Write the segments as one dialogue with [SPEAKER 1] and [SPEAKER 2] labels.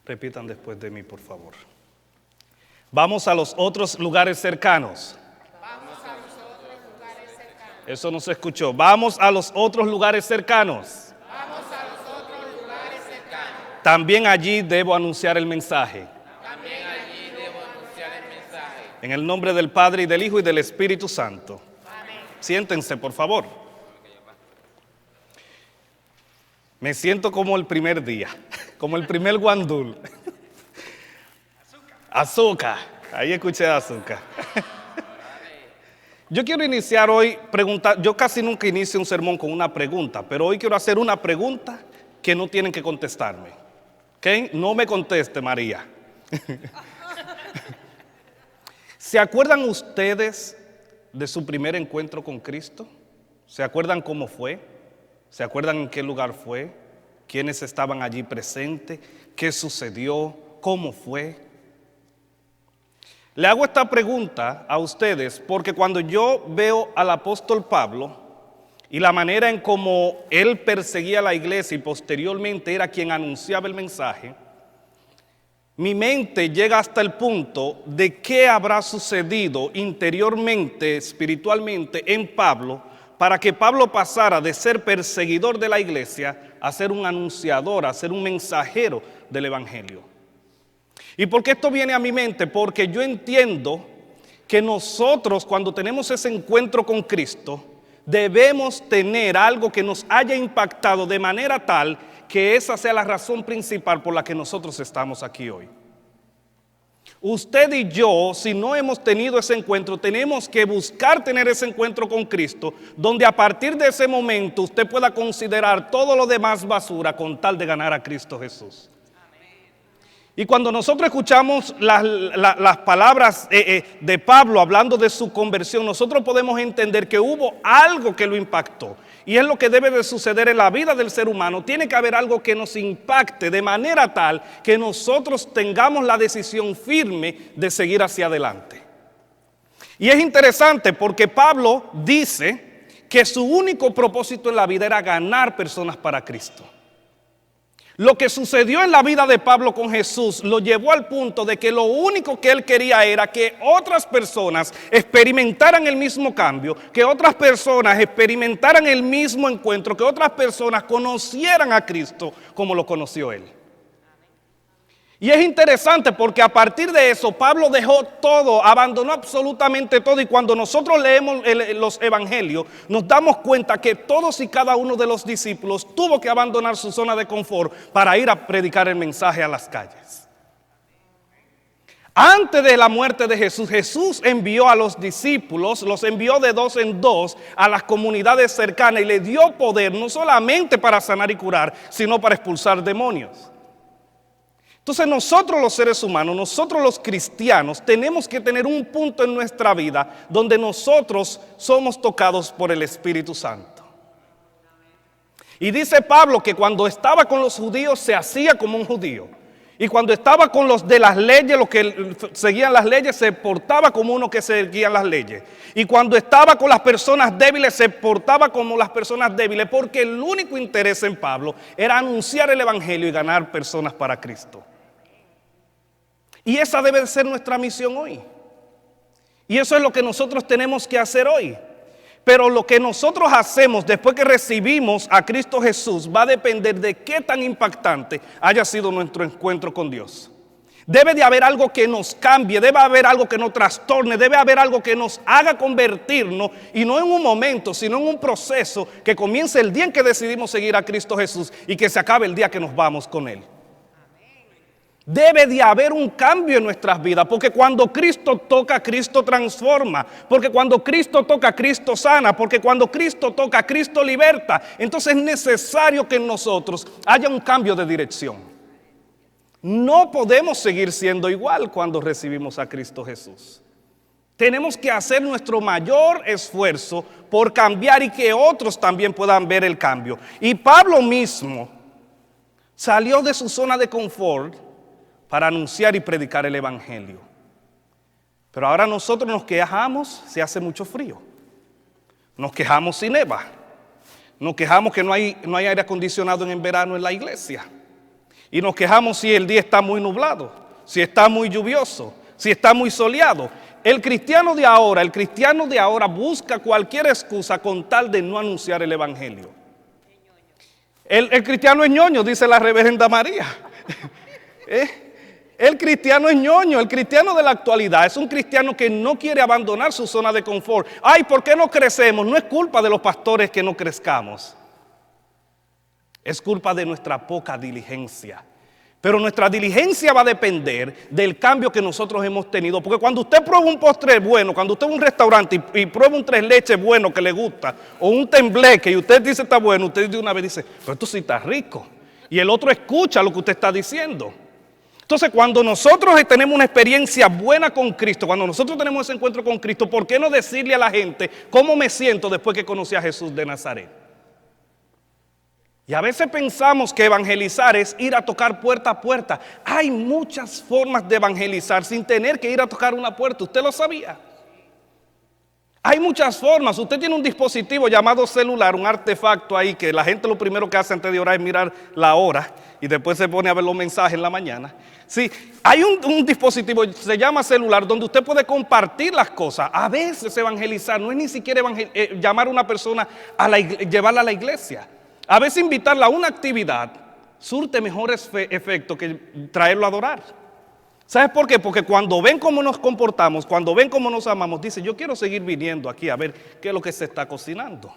[SPEAKER 1] Repitan después de mí, por favor. Vamos a los otros lugares cercanos.
[SPEAKER 2] Vamos a los otros lugares cercanos.
[SPEAKER 1] Eso no se escuchó. Vamos a los otros lugares cercanos.
[SPEAKER 2] Vamos a los otros lugares cercanos.
[SPEAKER 1] También allí debo anunciar el mensaje.
[SPEAKER 2] También allí debo anunciar el mensaje.
[SPEAKER 1] En el nombre del Padre, y del Hijo, y del Espíritu Santo.
[SPEAKER 2] Amén.
[SPEAKER 1] Siéntense, por favor. Me siento como el primer día, como el primer guandul. Azúcar. Ahí escuché azúcar. Yo quiero iniciar hoy preguntar. Yo casi nunca inicio un sermón con una pregunta, pero hoy quiero hacer una pregunta que no tienen que contestarme. ¿Ok? No me conteste, María. ¿Se acuerdan ustedes de su primer encuentro con Cristo? ¿Se acuerdan cómo fue? ¿Se acuerdan en qué lugar fue? ¿Quiénes estaban allí presentes? ¿Qué sucedió? ¿Cómo fue? Le hago esta pregunta a ustedes porque cuando yo veo al apóstol Pablo y la manera en cómo él perseguía a la iglesia y posteriormente era quien anunciaba el mensaje, mi mente llega hasta el punto de qué habrá sucedido interiormente, espiritualmente en Pablo, para que Pablo pasara de ser perseguidor de la iglesia a ser un anunciador, a ser un mensajero del evangelio. ¿Y por qué esto viene a mi mente? Porque yo entiendo que nosotros, cuando tenemos ese encuentro con Cristo, debemos tener algo que nos haya impactado de manera tal que esa sea la razón principal por la que nosotros estamos aquí hoy. Usted y yo, si no hemos tenido ese encuentro, tenemos que buscar tener ese encuentro con Cristo, donde a partir de ese momento usted pueda considerar todo lo demás basura con tal de ganar a Cristo Jesús. Y cuando nosotros escuchamos las palabras de Pablo hablando de su conversión, nosotros podemos entender que hubo algo que lo impactó. Y es lo que debe de suceder en la vida del ser humano. Tiene que haber algo que nos impacte de manera tal que nosotros tengamos la decisión firme de seguir hacia adelante. Y es interesante porque Pablo dice que su único propósito en la vida era ganar personas para Cristo. Lo que sucedió en la vida de Pablo con Jesús lo llevó al punto de que lo único que él quería era que otras personas experimentaran el mismo cambio, que otras personas experimentaran el mismo encuentro, que otras personas conocieran a Cristo como lo conoció él. Y es interesante porque a partir de eso Pablo dejó todo, abandonó absolutamente todo, y cuando nosotros leemos los evangelios nos damos cuenta que todos y cada uno de los discípulos tuvo que abandonar su zona de confort para ir a predicar el mensaje a las calles. Antes de la muerte de Jesús, Jesús envió a los discípulos, los envió de dos en dos a las comunidades cercanas y le dio poder no solamente para sanar y curar, sino para expulsar demonios. Entonces nosotros los seres humanos, nosotros los cristianos, tenemos que tener un punto en nuestra vida donde nosotros somos tocados por el Espíritu Santo. Y dice Pablo que cuando estaba con los judíos se hacía como un judío. Y cuando estaba con los de las leyes, los que seguían las leyes, se portaba como uno que seguía las leyes. Y cuando estaba con las personas débiles, se portaba como las personas débiles, porque el único interés en Pablo era anunciar el evangelio y ganar personas para Cristo. Y esa debe ser nuestra misión hoy. Y eso es lo que nosotros tenemos que hacer hoy. Pero lo que nosotros hacemos después que recibimos a Cristo Jesús va a depender de qué tan impactante haya sido nuestro encuentro con Dios. Debe de haber algo que nos cambie, debe haber algo que nos trastorne, debe haber algo que nos haga convertirnos, y no en un momento, sino en un proceso que comience el día en que decidimos seguir a Cristo Jesús y que se acabe el día que nos vamos con Él. Debe de haber un cambio en nuestras vidas, porque cuando Cristo toca, Cristo transforma, porque cuando Cristo toca, Cristo sana, porque cuando Cristo toca, Cristo liberta. Entonces es necesario que en nosotros haya un cambio de dirección. No podemos seguir siendo igual cuando recibimos a Cristo Jesús. Tenemos que hacer nuestro mayor esfuerzo por cambiar y que otros también puedan ver el cambio. Y Pablo mismo salió de su zona de confort para anunciar y predicar el evangelio. Pero ahora nosotros nos quejamos si hace mucho frío. Nos quejamos si neva. Nos quejamos que no hay aire acondicionado en verano en la iglesia. Y nos quejamos si el día está muy nublado, si está muy lluvioso, si está muy soleado. El cristiano de ahora busca cualquier excusa con tal de no anunciar el evangelio. El cristiano es ñoño, dice la reverenda María. El cristiano es ñoño, el cristiano de la actualidad es un cristiano que no quiere abandonar su zona de confort. Ay, ¿por qué no crecemos? No es culpa de los pastores que no crezcamos. Es culpa de nuestra poca diligencia. Pero nuestra diligencia va a depender del cambio que nosotros hemos tenido. Porque cuando usted prueba un postre bueno, cuando usted va a un restaurante y prueba un tres leches bueno que le gusta, o un tembleque y usted dice está bueno, usted de una vez dice, pero esto sí está rico. Y el otro escucha lo que usted está diciendo. Entonces, cuando nosotros tenemos una experiencia buena con Cristo, cuando nosotros tenemos ese encuentro con Cristo, ¿por qué no decirle a la gente cómo me siento después que conocí a Jesús de Nazaret? Y a veces pensamos que evangelizar es ir a tocar puerta a puerta. Hay muchas formas de evangelizar sin tener que ir a tocar una puerta. ¿Usted lo sabía? Hay muchas formas. Usted tiene un dispositivo llamado celular, un artefacto ahí que la gente lo primero que hace antes de orar es mirar la hora y después se pone a ver los mensajes en la mañana. Sí, hay un dispositivo, se llama celular, donde usted puede compartir las cosas. A veces evangelizar no es ni siquiera llamar a una persona, llevarla a la iglesia. A veces invitarla a una actividad surte mejores efectos que traerlo a adorar. ¿Sabes por qué? Porque cuando ven cómo nos comportamos, cuando ven cómo nos amamos, dice, yo quiero seguir viniendo aquí a ver qué es lo que se está cocinando.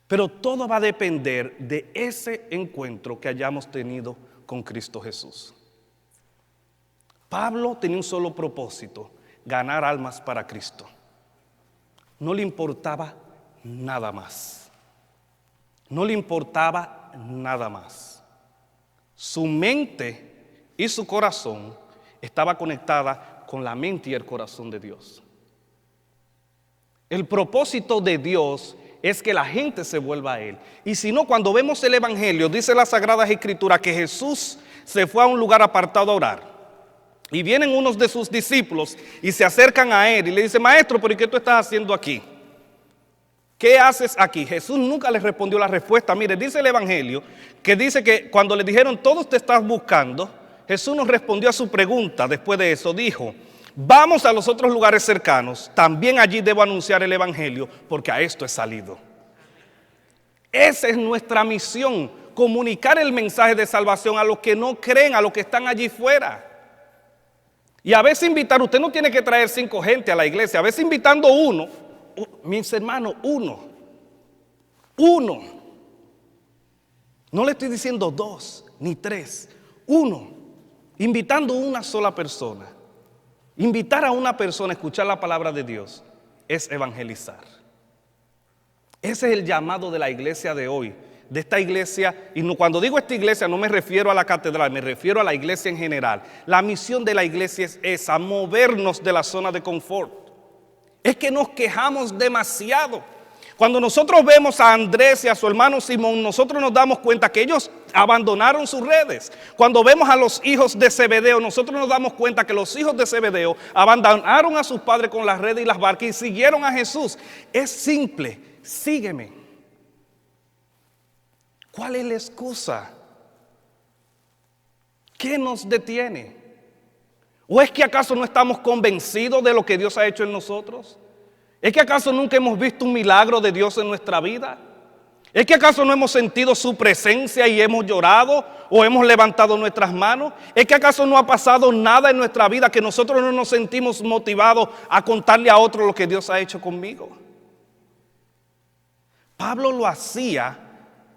[SPEAKER 1] Pero todo va a depender de ese encuentro que hayamos tenido con Cristo Jesús. Pablo tenía un solo propósito, ganar almas para Cristo. No le importaba nada más. No le importaba nada más. Su mente y su corazón estaba conectada con la mente y el corazón de Dios. El propósito de Dios es que la gente se vuelva a Él. Y si no, cuando vemos el Evangelio, dice las Sagradas Escrituras que Jesús se fue a un lugar apartado a orar. Y vienen unos de sus discípulos y se acercan a Él y le dicen, maestro, ¿pero qué tú estás haciendo aquí? ¿Qué haces aquí? Jesús nunca les respondió la respuesta. Mire, dice el Evangelio que dice que cuando le dijeron todos te estás buscando, Jesús nos respondió a su pregunta. Después de eso dijo, vamos a los otros lugares cercanos, también allí debo anunciar el Evangelio porque a esto he salido. Esa es nuestra misión, comunicar el mensaje de salvación a los que no creen, a los que están allí fuera. Y a veces invitar, usted no tiene que traer 5 gente a la iglesia, a veces invitando uno, mis hermanos, uno. No le estoy diciendo 2 ni 3, 1. Invitando una sola persona. Invitar a una persona a escuchar la palabra de Dios es evangelizar. Ese es el llamado de la iglesia de hoy. De esta iglesia, y cuando digo esta iglesia no me refiero a la catedral, me refiero a la iglesia en general. La misión de la iglesia es esa, movernos de la zona de confort. Es que nos quejamos demasiado. Cuando nosotros vemos a Andrés y a su hermano Simón, nosotros nos damos cuenta que ellos abandonaron sus redes. Cuando vemos a los hijos de Zebedeo, nosotros nos damos cuenta que los hijos de Zebedeo abandonaron a sus padres con las redes y las barcas y siguieron a Jesús. Es simple, sígueme. ¿Cuál es la excusa? ¿Qué nos detiene? ¿O es que acaso no estamos convencidos de lo que Dios ha hecho en nosotros? ¿Es que acaso nunca hemos visto un milagro de Dios en nuestra vida? ¿Es que acaso no hemos sentido su presencia y hemos llorado o hemos levantado nuestras manos? ¿Es que acaso no ha pasado nada en nuestra vida que nosotros no nos sentimos motivados a contarle a otro lo que Dios ha hecho conmigo? Pablo lo hacía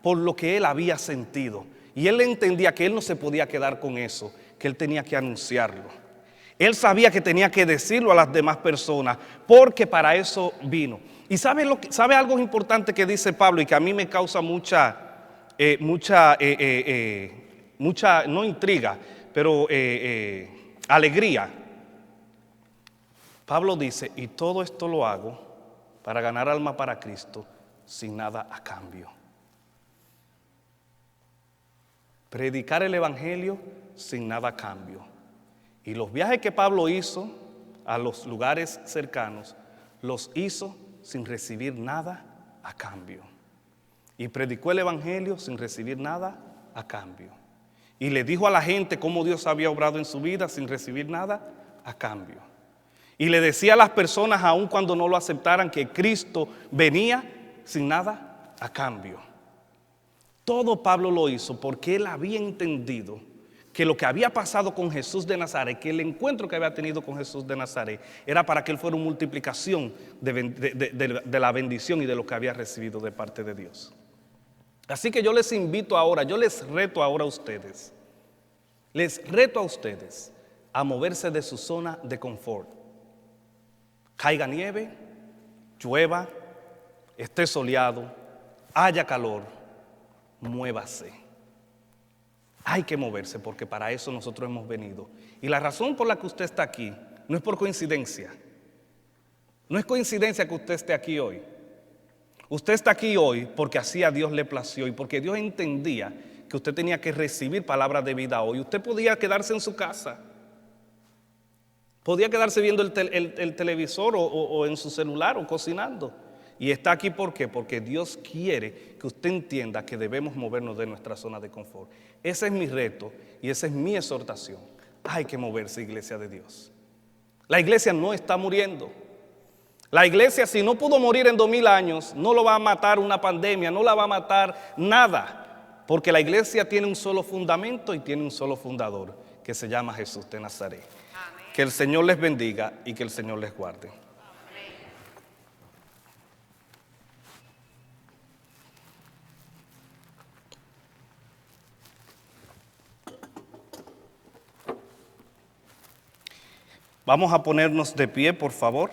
[SPEAKER 1] por lo que él había sentido y él entendía que él no se podía quedar con eso, que él tenía que anunciarlo. Él sabía que tenía que decirlo a las demás personas porque para eso vino. Y sabe algo importante que dice Pablo y que a mí me causa mucha no intriga, pero alegría. Pablo dice, y todo esto lo hago para ganar alma para Cristo sin nada a cambio. Predicar el evangelio sin nada a cambio. Y los viajes que Pablo hizo a los lugares cercanos, los hizo sin recibir nada a cambio. Y predicó el evangelio sin recibir nada a cambio. Y le dijo a la gente cómo Dios había obrado en su vida sin recibir nada a cambio. Y le decía a las personas, aun cuando no lo aceptaran, que Cristo venía sin nada a cambio. Todo Pablo lo hizo porque él había entendido que lo que había pasado con Jesús de Nazaret, que el encuentro que había tenido con Jesús de Nazaret, era para que él fuera una multiplicación de la bendición y de lo que había recibido de parte de Dios. Así que yo les invito ahora, yo les reto ahora a ustedes, a moverse de su zona de confort. Caiga nieve, llueva, esté soleado, haya calor, muévase. Hay que moverse porque para eso nosotros hemos venido. Y la razón por la que usted está aquí no es por coincidencia. No es coincidencia que usted esté aquí hoy. Usted está aquí hoy porque así a Dios le plació y porque Dios entendía que usted tenía que recibir palabra de vida hoy. Usted podía quedarse en su casa. Podía quedarse viendo el televisor o en su celular o cocinando. Y está aquí ¿por qué? Porque Dios quiere que usted entienda que debemos movernos de nuestra zona de confort. Ese es mi reto y esa es mi exhortación. Hay que moverse, iglesia de Dios. La iglesia no está muriendo. La iglesia, si no pudo morir en 2000 años, no lo va a matar una pandemia, no la va a matar nada. Porque la iglesia tiene un solo fundamento y tiene un solo fundador, que se llama Jesús de Nazaret. Amén. Que el Señor les bendiga y que el Señor les guarde. Vamos a ponernos de pie, por favor.